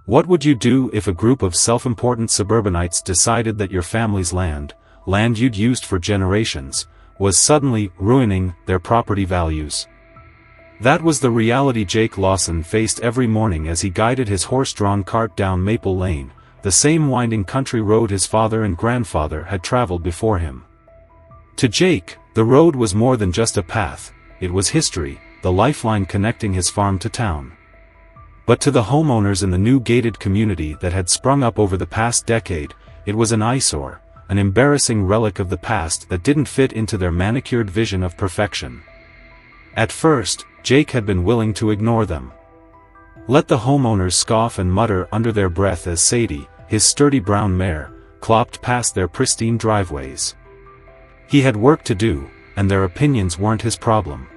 What would you do if a group of self-important suburbanites decided that your family's land you'd used for generations, was suddenly ruining their property values? That was the reality Jake Lawson faced every morning as he guided his horse-drawn cart down Maple Lane, the same winding country road his father and grandfather had traveled before him. To Jake, the road was more than just a path, it was history, the lifeline connecting his farm to town. But to the homeowners in the new gated community that had sprung up over the past decade, it was an eyesore, an embarrassing relic of the past that didn't fit into their manicured vision of perfection. At first, Jake had been willing to ignore them. Let the homeowners scoff and mutter under their breath as Sadie, his sturdy brown mare, clopped past their pristine driveways. He had work to do, and their opinions weren't his problem.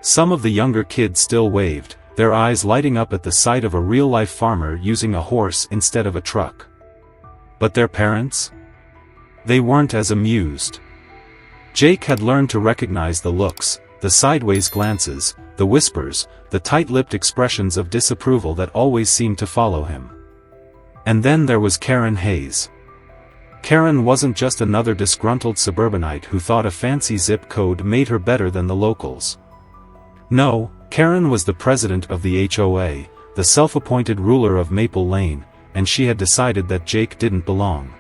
Some of the younger kids still waved, their eyes lighting up at the sight of a real-life farmer using a horse instead of a truck. But their parents? They weren't as amused. Jake had learned to recognize the looks, the sideways glances, the whispers, the tight-lipped expressions of disapproval that always seemed to follow him. And then there was Karen Hayes. Karen wasn't just another disgruntled suburbanite who thought a fancy zip code made her better than the locals. No, Karen was the president of the HOA, the self-appointed ruler of Maple Lane, and she had decided that Jake didn't belong.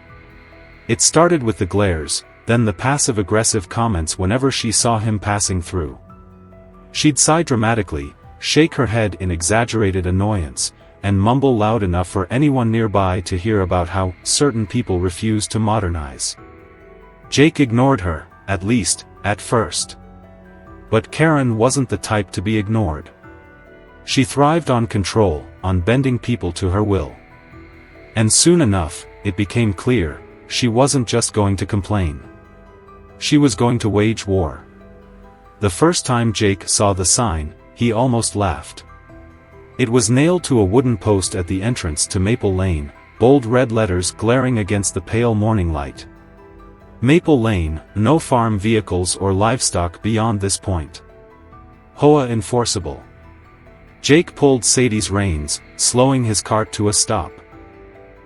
It started with the glares, then the passive-aggressive comments whenever she saw him passing through. She'd sigh dramatically, shake her head in exaggerated annoyance, and mumble loud enough for anyone nearby to hear about how certain people refused to modernize. Jake ignored her, at least, at first. But Karen wasn't the type to be ignored. She thrived on control, on bending people to her will. And soon enough, it became clear, she wasn't just going to complain. She was going to wage war. The first time Jake saw the sign, he almost laughed. It was nailed to a wooden post at the entrance to Maple Lane, bold red letters glaring against the pale morning light. Maple Lane, no farm vehicles or livestock beyond this point. HOA enforceable. Jake pulled Sadie's reins, slowing his cart to a stop.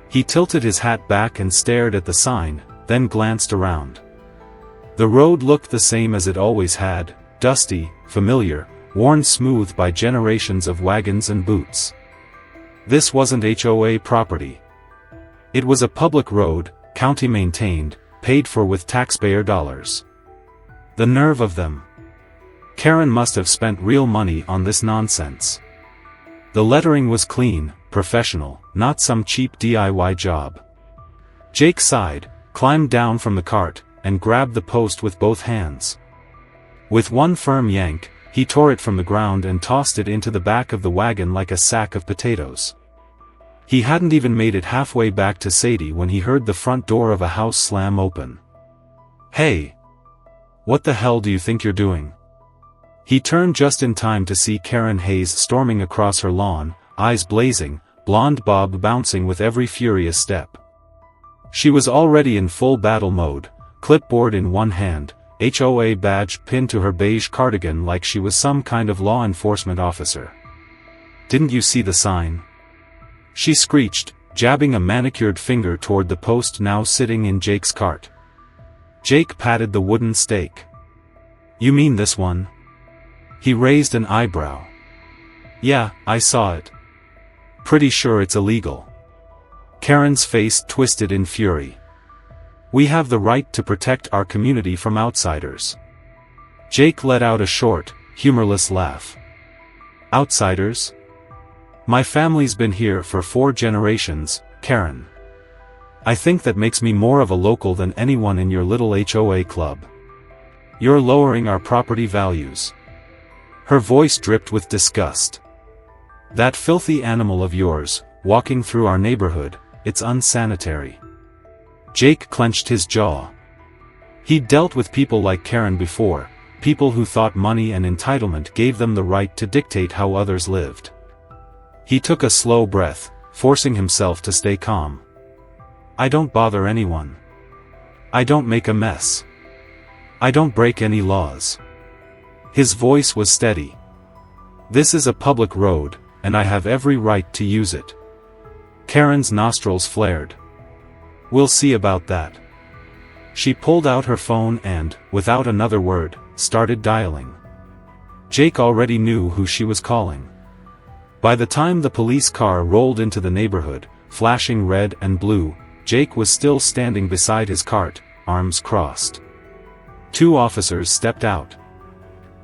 He tilted his hat back and stared at the sign, then glanced around. The road looked the same as it always had, dusty, familiar, worn smooth by generations of wagons and boots. This wasn't HOA property. It was a public road, county-maintained, paid for with taxpayer dollars. The nerve of them. Karen must have spent real money on this nonsense. The lettering was clean, professional, not some cheap DIY job. Jake sighed, climbed down from the cart, and grabbed the post with both hands. With one firm yank, he tore it from the ground and tossed it into the back of the wagon like a sack of potatoes. He hadn't even made it halfway back to Sadie when he heard the front door of a house slam open. "Hey! What the hell do you think you're doing?" He turned just in time to see Karen Hayes storming across her lawn, eyes blazing, blonde bob bouncing with every furious step. She was already in full battle mode, clipboard in one hand, HOA badge pinned to her beige cardigan like she was some kind of law enforcement officer. "Didn't you see the sign?" she screeched, jabbing a manicured finger toward the post now sitting in Jake's cart. Jake patted the wooden stake. "You mean this one?" He raised an eyebrow. "Yeah, I saw it. Pretty sure it's illegal." Karen's face twisted in fury. "We have the right to protect our community from outsiders." Jake let out a short, humorless laugh. "Outsiders? My family's been here for 4 generations, Karen. I think that makes me more of a local than anyone in your little HOA club. You're lowering our property values." Her voice dripped with disgust. "That filthy animal of yours, walking through our neighborhood, it's unsanitary." Jake clenched his jaw. He'd dealt with people like Karen before, people who thought money and entitlement gave them the right to dictate how others lived. He took a slow breath, forcing himself to stay calm. "I don't bother anyone. I don't make a mess. I don't break any laws." His voice was steady. "This is a public road, and I have every right to use it. Karen's nostrils flared. We'll see about that. She pulled out her phone and, without another word, started dialing. Jake already knew who she was calling. By the time the police car rolled into the neighborhood, flashing red and blue, Jake was still standing beside his cart, arms crossed. 2 officers stepped out.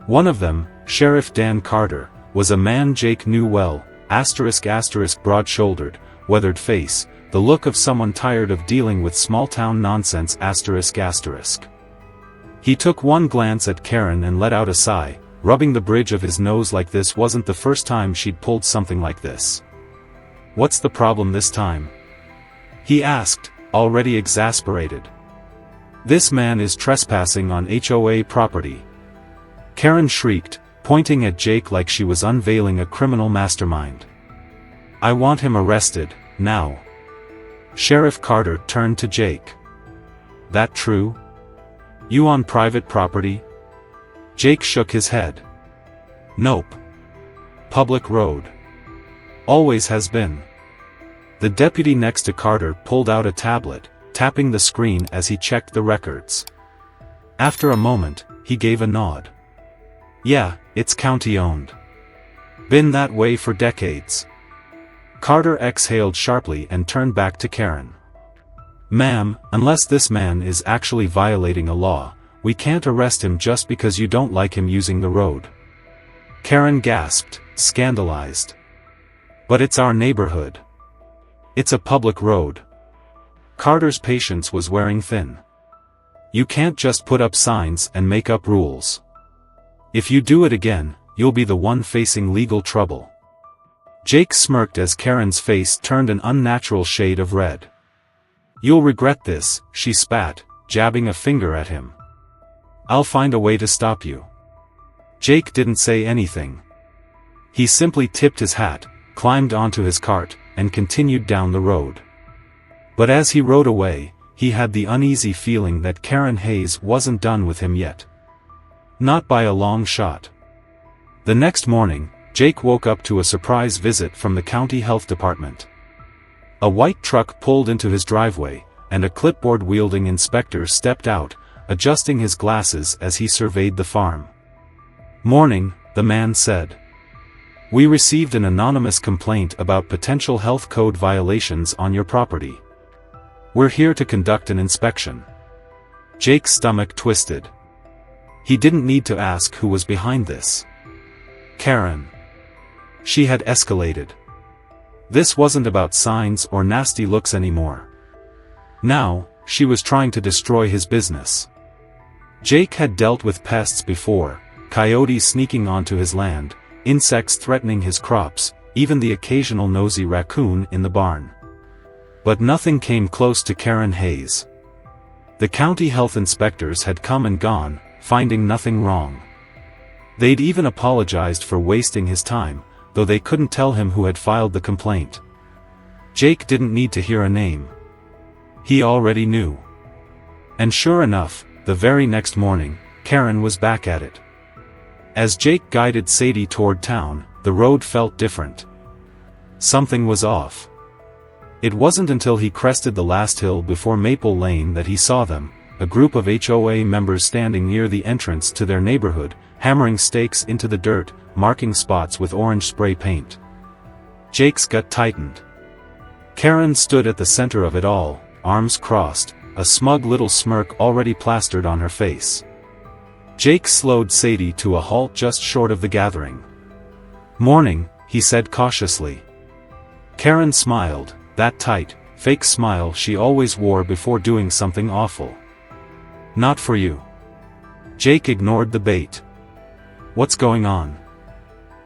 One of them, Sheriff Dan Carter, was a man Jake knew well, broad-shouldered, weathered face, the look of someone tired of dealing with small-town nonsense. He took one glance at Karen and let out a sigh, rubbing the bridge of his nose like this wasn't the first time she'd pulled something like this. What's the problem this time? He asked, already exasperated. This man is trespassing on HOA property. Karen shrieked, pointing at Jake like she was unveiling a criminal mastermind. I want him arrested, now. Sheriff Carter turned to Jake. That true? You on private property? Jake shook his head. Nope. Public road. Always has been. The deputy next to Carter pulled out a tablet, tapping the screen as he checked the records. After a moment, he gave a nod. Yeah, it's county-owned. Been that way for decades. Carter exhaled sharply and turned back to Karen. Ma'am, unless this man is actually violating a law, we can't arrest him just because you don't like him using the road. Karen gasped, scandalized. But it's our neighborhood. It's a public road. Carter's patience was wearing thin. You can't just put up signs and make up rules. If you do it again, you'll be the one facing legal trouble. Jake smirked as Karen's face turned an unnatural shade of red. You'll regret this, she spat, jabbing a finger at him. I'll find a way to stop you. Jake didn't say anything. He simply tipped his hat, climbed onto his cart, and continued down the road. But as he rode away, he had the uneasy feeling that Karen Hayes wasn't done with him yet. Not by a long shot. The next morning, Jake woke up to a surprise visit from the county health department. A white truck pulled into his driveway, and a clipboard-wielding inspector stepped out, adjusting his glasses as he surveyed the farm. Morning, the man said. We received an anonymous complaint about potential health code violations on your property. We're here to conduct an inspection. Jake's stomach twisted. He didn't need to ask who was behind this. Karen. She had escalated. This wasn't about signs or nasty looks anymore. Now, she was trying to destroy his business. Jake had dealt with pests before, coyotes sneaking onto his land, insects threatening his crops, even the occasional nosy raccoon in the barn. But nothing came close to Karen Hayes. The county health inspectors had come and gone, finding nothing wrong. They'd even apologized for wasting his time, though they couldn't tell him who had filed the complaint. Jake didn't need to hear a name. He already knew. And sure enough, the very next morning, Karen was back at it. As Jake guided Sadie toward town, the road felt different. Something was off. It wasn't until he crested the last hill before Maple Lane that he saw them, a group of HOA members standing near the entrance to their neighborhood, hammering stakes into the dirt, marking spots with orange spray paint. Jake's gut tightened. Karen stood at the center of it all, arms crossed, a smug little smirk already plastered on her face. Jake slowed Sadie to a halt just short of the gathering. Morning, he said cautiously. Karen smiled, that tight, fake smile she always wore before doing something awful. Not for you. Jake ignored the bait. What's going on?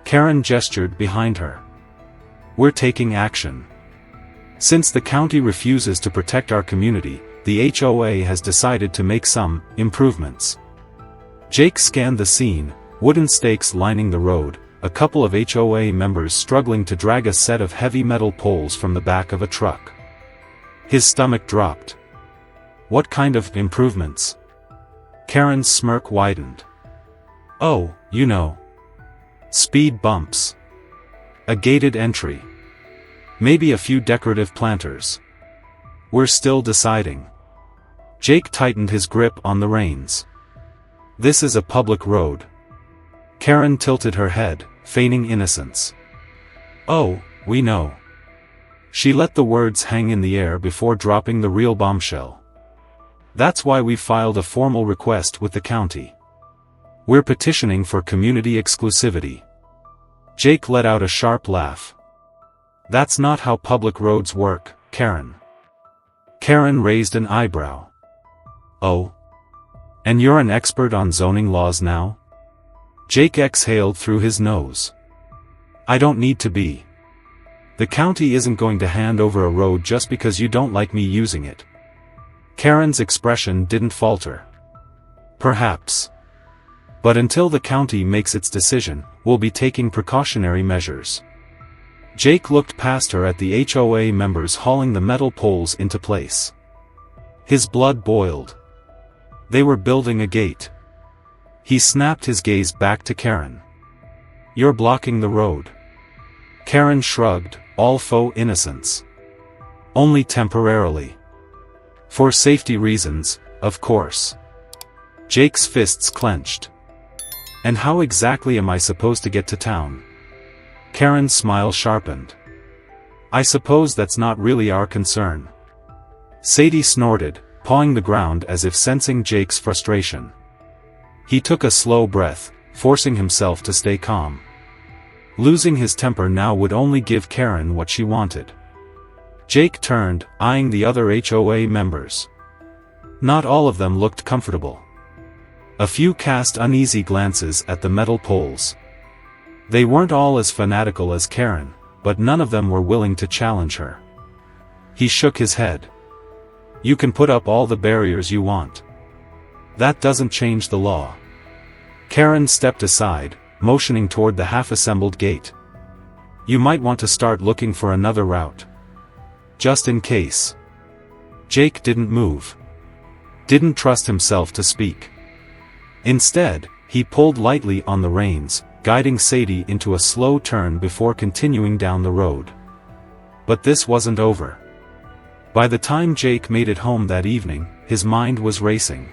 Karen gestured behind her. We're taking action. Since the county refuses to protect our community, the HOA has decided to make some improvements. Jake scanned the scene, wooden stakes lining the road, a couple of HOA members struggling to drag a set of heavy metal poles from the back of a truck. His stomach dropped. What kind of improvements? Karen's smirk widened. Oh, you know. Speed bumps. A gated entry. Maybe a few decorative planters. We're still deciding. Jake tightened his grip on the reins. This is a public road. Karen tilted her head, feigning innocence. Oh, we know. She let the words hang in the air before dropping the real bombshell. That's why we filed a formal request with the county. We're petitioning for community exclusivity. Jake let out a sharp laugh. That's not how public roads work, Karen. Karen raised an eyebrow. Oh? And you're an expert on zoning laws now? Jake exhaled through his nose. I don't need to be. The county isn't going to hand over a road just because you don't like me using it. Karen's expression didn't falter. Perhaps. But until the county makes its decision, we'll be taking precautionary measures. Jake looked past her at the HOA members hauling the metal poles into place. His blood boiled. They were building a gate. He snapped his gaze back to Karen. You're blocking the road. Karen shrugged, all faux innocence. Only temporarily. For safety reasons, of course. Jake's fists clenched. And how exactly am I supposed to get to town? Karen's smile sharpened. I suppose that's not really our concern. Sadie snorted, pawing the ground as if sensing Jake's frustration. He took a slow breath, forcing himself to stay calm. Losing his temper now would only give Karen what she wanted. Jake turned, eyeing the other HOA members. Not all of them looked comfortable. A few cast uneasy glances at the metal poles. They weren't all as fanatical as Karen, but none of them were willing to challenge her. He shook his head. You can put up all the barriers you want. That doesn't change the law. Karen stepped aside, motioning toward the half-assembled gate. You might want to start looking for another route. Just in case. Jake didn't move. Didn't trust himself to speak. Instead, he pulled lightly on the reins, guiding Sadie into a slow turn before continuing down the road. But this wasn't over. By the time Jake made it home that evening, his mind was racing.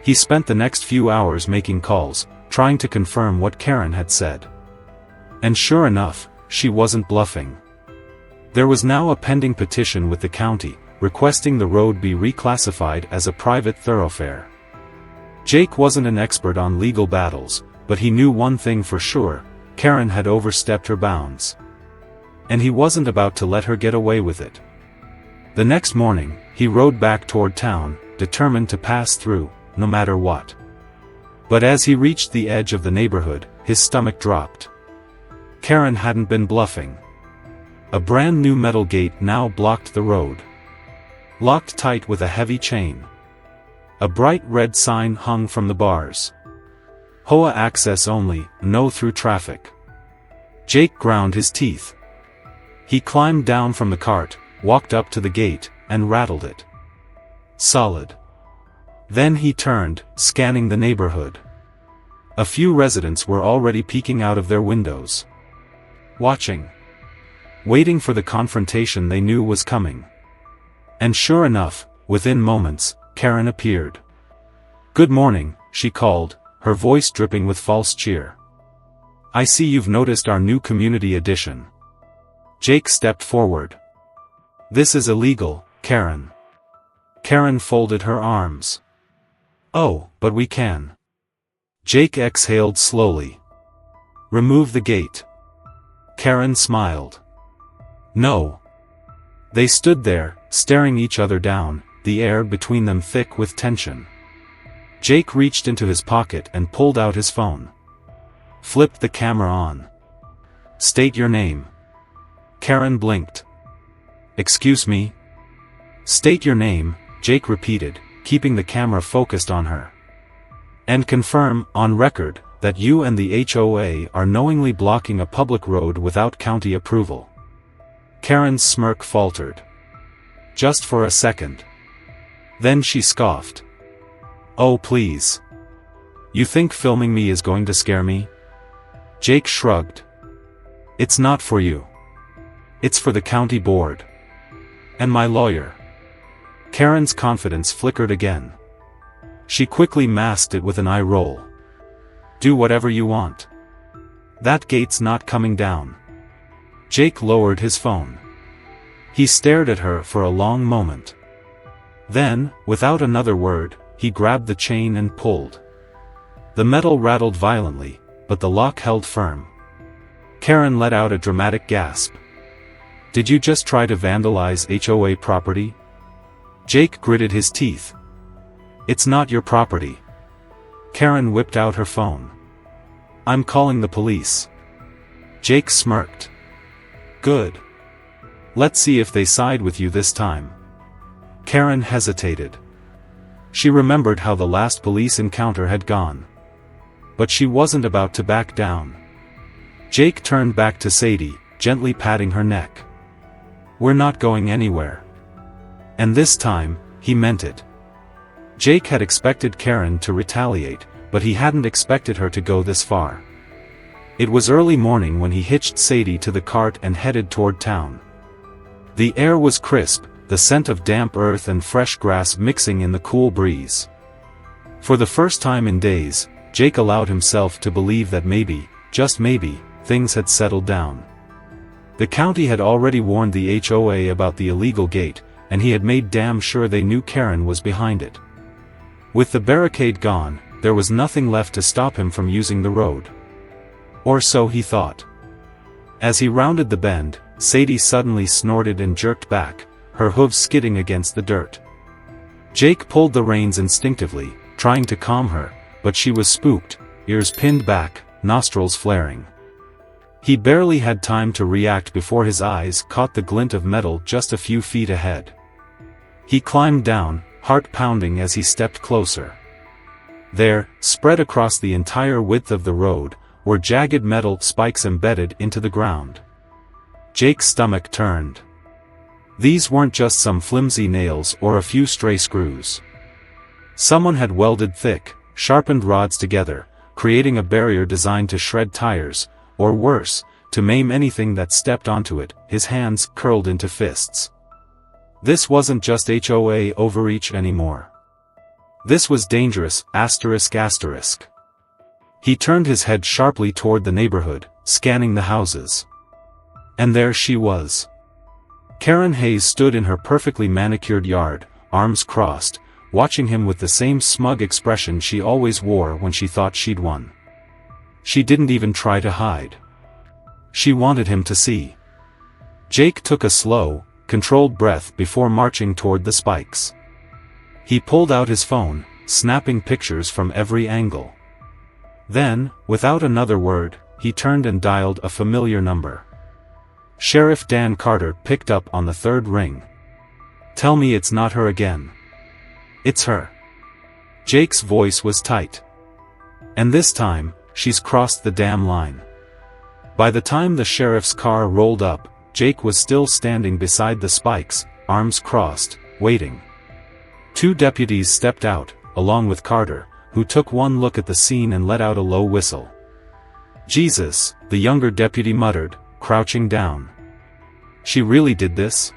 He spent the next few hours making calls, trying to confirm what Karen had said. And sure enough, she wasn't bluffing. There was now a pending petition with the county, requesting the road be reclassified as a private thoroughfare. Jake wasn't an expert on legal battles, but he knew one thing for sure: Karen had overstepped her bounds. And he wasn't about to let her get away with it. The next morning, he rode back toward town, determined to pass through, no matter what. But as he reached the edge of the neighborhood, his stomach dropped. Karen hadn't been bluffing. A brand new metal gate now blocked the road. Locked tight with a heavy chain. A bright red sign hung from the bars. HOA access only, no through traffic. Jake ground his teeth. He climbed down from the cart, walked up to the gate, and rattled it. Solid. Then he turned, scanning the neighborhood. A few residents were already peeking out of their windows. Watching. Waiting for the confrontation they knew was coming. And sure enough, within moments, Karen appeared. "Good morning," she called, her voice dripping with false cheer. "I see you've noticed our new community addition." Jake stepped forward. "This is illegal, Karen." Karen folded her arms. "Oh, but we can." Jake exhaled slowly. "Remove the gate." Karen smiled. "No." They stood there, staring each other down, the air between them thick with tension. Jake reached into his pocket and pulled out his phone. Flipped the camera on. "State your name." Karen blinked. "Excuse me?" "State your name," Jake repeated, keeping the camera focused on her. "And confirm, on record, that you and the HOA are knowingly blocking a public road without county approval." Karen's smirk faltered. Just for a second. Then she scoffed. "Oh please. You think filming me is going to scare me?" Jake shrugged. "It's not for you. It's for the county board. And my lawyer. Karen's confidence flickered again. She quickly masked it with an eye roll. Do whatever you want. That gate's not coming down. Jake lowered his phone. He stared at her for a long moment. Then, without another word, he grabbed the chain and pulled. The metal rattled violently, but the lock held firm. Karen let out a dramatic gasp. Did you just try to vandalize HOA property? Jake gritted his teeth. It's not your property. Karen whipped out her phone. I'm calling the police. Jake smirked. Good. Let's see if they side with you this time. Karen hesitated. She remembered how the last police encounter had gone. But she wasn't about to back down. Jake turned back to Sadie, gently patting her neck. We're not going anywhere. And this time, he meant it. Jake had expected Karen to retaliate, but he hadn't expected her to go this far. It was early morning when he hitched Sadie to the cart and headed toward town. The air was crisp, the scent of damp earth and fresh grass mixing in the cool breeze. For the first time in days, Jake allowed himself to believe that maybe, just maybe, things had settled down. The county had already warned the HOA about the illegal gate, and he had made damn sure they knew Karen was behind it. With the barricade gone, there was nothing left to stop him from using the road. Or so he thought. As he rounded the bend, Sadie suddenly snorted and jerked back, her hooves skidding against the dirt. Jake pulled the reins instinctively, trying to calm her, but she was spooked, ears pinned back, nostrils flaring. He barely had time to react before his eyes caught the glint of metal just a few feet ahead. He climbed down, heart pounding as he stepped closer. There, spread across the entire width of the road, were jagged metal spikes embedded into the ground. Jake's stomach turned. These weren't just some flimsy nails or a few stray screws. Someone had welded thick, sharpened rods together, creating a barrier designed to shred tires, or worse, to maim anything that stepped onto it. His hands curled into fists. This wasn't just HOA overreach anymore. This was dangerous, ***. He turned his head sharply toward the neighborhood, scanning the houses. And there she was. Karen Hayes stood in her perfectly manicured yard, arms crossed, watching him with the same smug expression she always wore when she thought she'd won. She didn't even try to hide. She wanted him to see. Jake took a slow, controlled breath before marching toward the spikes. He pulled out his phone, snapping pictures from every angle. Then, without another word, he turned and dialed a familiar number. Sheriff Dan Carter picked up on the third ring. Tell me it's not her again. It's her. Jake's voice was tight. And this time, she's crossed the damn line. By the time the sheriff's car rolled up, Jake was still standing beside the spikes, arms crossed, waiting. Two deputies stepped out, along with Carter, who took one look at the scene and let out a low whistle. Jesus, the younger deputy muttered, crouching down. She really did this?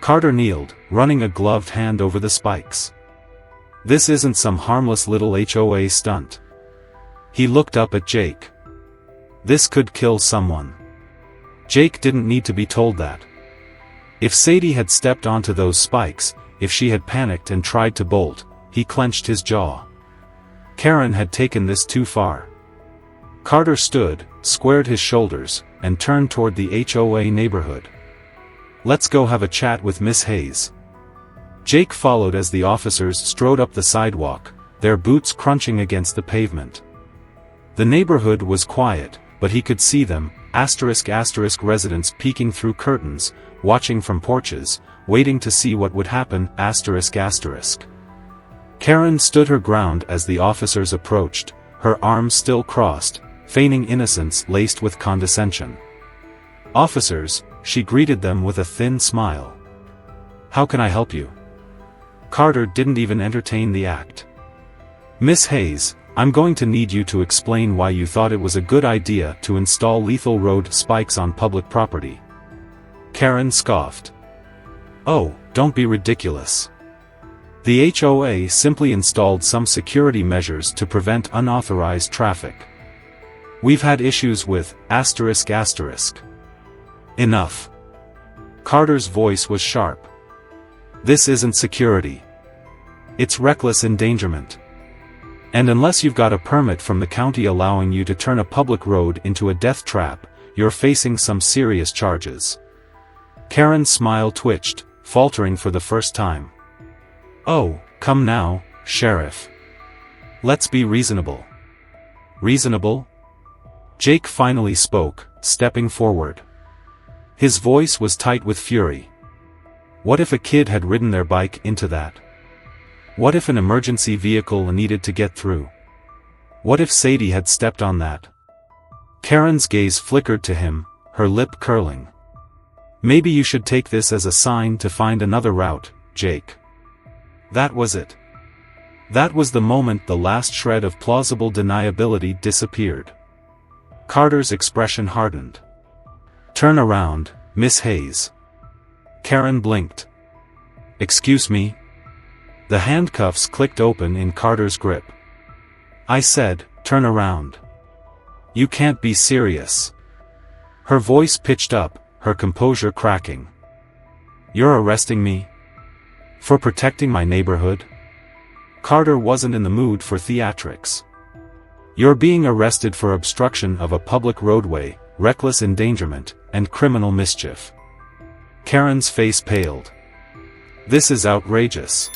Carter kneeled, running a gloved hand over the spikes. This isn't some harmless little HOA stunt. He looked up at Jake. This could kill someone. Jake didn't need to be told that. If Sadie had stepped onto those spikes, if she had panicked and tried to bolt, he clenched his jaw. Karen had taken this too far. Carter stood, squared his shoulders, and turned toward the HOA neighborhood. Let's go have a chat with Miss Hayes. Jake followed as the officers strode up the sidewalk, their boots crunching against the pavement. The neighborhood was quiet, but he could see them, ***, residents peeking through curtains, watching from porches, waiting to see what would happen, ***. Karen stood her ground as the officers approached, her arms still crossed, feigning innocence laced with condescension. Officers, she greeted them with a thin smile. How can I help you? Carter didn't even entertain the act. Miss Hayes, I'm going to need you to explain why you thought it was a good idea to install lethal road spikes on public property. Karen scoffed. "Oh, don't be ridiculous. The HOA simply installed some security measures to prevent unauthorized traffic. We've had issues with ***. Enough." Carter's voice was sharp. "This isn't security. It's reckless endangerment. And unless you've got a permit from the county allowing you to turn a public road into a death trap, you're facing some serious charges." Karen's smile twitched, faltering for the first time. "Oh, come now, Sheriff. Let's be reasonable." "Reasonable?" Jake finally spoke, stepping forward. His voice was tight with fury. What if a kid had ridden their bike into that? What if an emergency vehicle needed to get through? What if Sadie had stepped on that? Karen's gaze flickered to him, her lip curling. "Maybe you should take this as a sign to find another route, Jake." That was it. That was the moment the last shred of plausible deniability disappeared. Carter's expression hardened. "Turn around, Miss Hayes." Karen blinked. "Excuse me?" The handcuffs clicked open in Carter's grip. "I said, turn around. You can't be serious." Her voice pitched up, her composure cracking. "You're arresting me? For protecting my neighborhood?" Carter wasn't in the mood for theatrics. "You're being arrested for obstruction of a public roadway, reckless endangerment, and criminal mischief." Karen's face paled. "This is outrageous."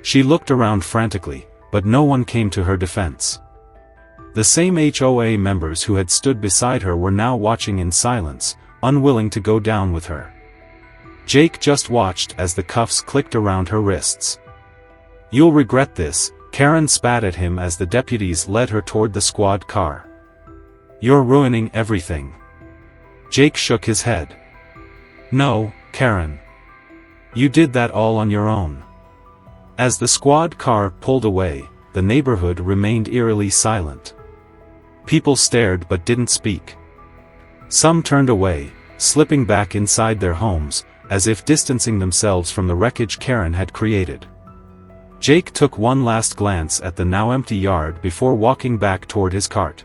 She looked around frantically, but no one came to her defense. The same HOA members who had stood beside her were now watching in silence, unwilling to go down with her. Jake just watched as the cuffs clicked around her wrists. "You'll regret this," Karen spat at him as the deputies led her toward the squad car. "You're ruining everything." Jake shook his head. "No, Karen. You did that all on your own." As the squad car pulled away, the neighborhood remained eerily silent. People stared but didn't speak. Some turned away, slipping back inside their homes, as if distancing themselves from the wreckage Karen had created. Jake took one last glance at the now empty yard before walking back toward his cart.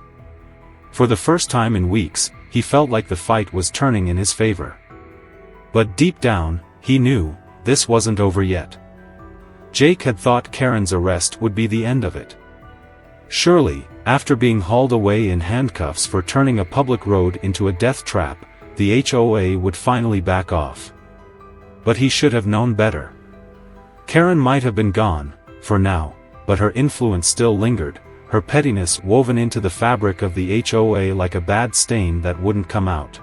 For the first time in weeks, he felt like the fight was turning in his favor. But deep down, he knew, this wasn't over yet. Jake had thought Karen's arrest would be the end of it. Surely, after being hauled away in handcuffs for turning a public road into a death trap, the HOA would finally back off. But he should have known better. Karen might have been gone, for now, but her influence still lingered, her pettiness woven into the fabric of the HOA like a bad stain that wouldn't come out.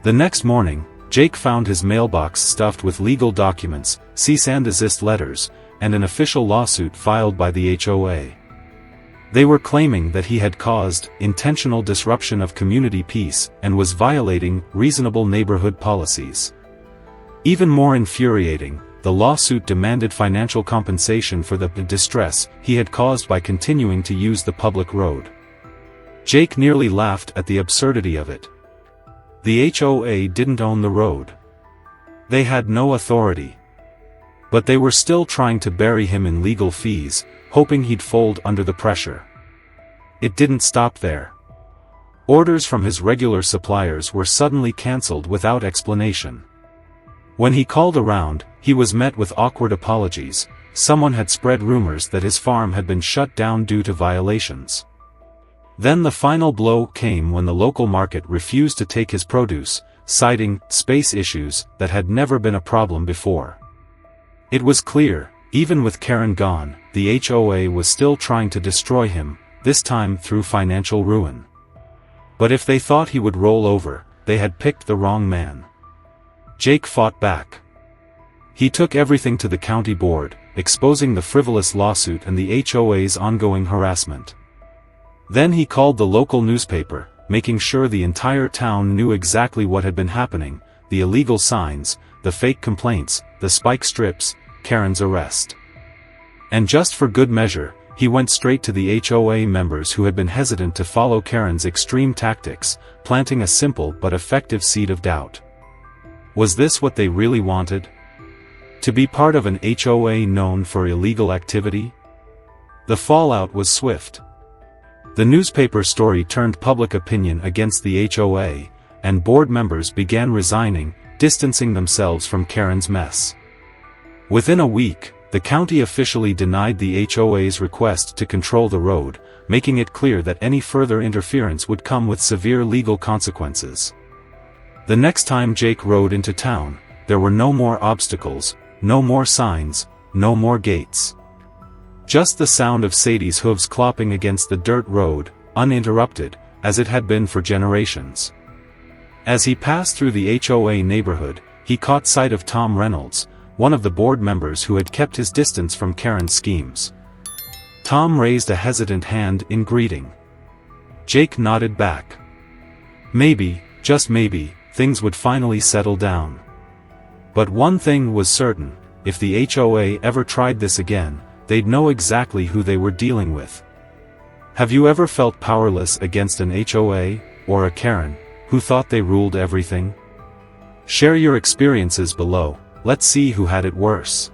The next morning, Jake found his mailbox stuffed with legal documents, cease and desist letters, and an official lawsuit filed by the HOA. They were claiming that he had caused intentional disruption of community peace and was violating reasonable neighborhood policies. Even more infuriating, the lawsuit demanded financial compensation for the distress he had caused by continuing to use the public road. Jake nearly laughed at the absurdity of it. The HOA didn't own the road. They had no authority. But they were still trying to bury him in legal fees, hoping he'd fold under the pressure. It didn't stop there. Orders from his regular suppliers were suddenly cancelled without explanation. When he called around, he was met with awkward apologies. Someone had spread rumors that his farm had been shut down due to violations. Then the final blow came when the local market refused to take his produce, citing space issues that had never been a problem before. It was clear, even with Karen gone, the HOA was still trying to destroy him, this time through financial ruin. But if they thought he would roll over, they had picked the wrong man. Jake fought back. He took everything to the county board, exposing the frivolous lawsuit and the HOA's ongoing harassment. Then he called the local newspaper, making sure the entire town knew exactly what had been happening, the illegal signs, the fake complaints, the spike strips, Karen's arrest. And just for good measure, he went straight to the HOA members who had been hesitant to follow Karen's extreme tactics, planting a simple but effective seed of doubt. Was this what they really wanted? To be part of an HOA known for illegal activity? The fallout was swift. The newspaper story turned public opinion against the HOA, and board members began resigning, distancing themselves from Karen's mess. Within a week, the county officially denied the HOA's request to control the road, making it clear that any further interference would come with severe legal consequences. The next time Jake rode into town, there were no more obstacles, no more signs, no more gates. Just the sound of Sadie's hooves clopping against the dirt road, uninterrupted, as it had been for generations. As he passed through the HOA neighborhood, he caught sight of Tom Reynolds, one of the board members who had kept his distance from Karen's schemes. Tom raised a hesitant hand in greeting. Jake nodded back. Maybe, just maybe, things would finally settle down. But one thing was certain: if the HOA ever tried this again, they'd know exactly who they were dealing with. Have you ever felt powerless against an HOA, or a Karen, who thought they ruled everything? Share your experiences below. Let's see who had it worse.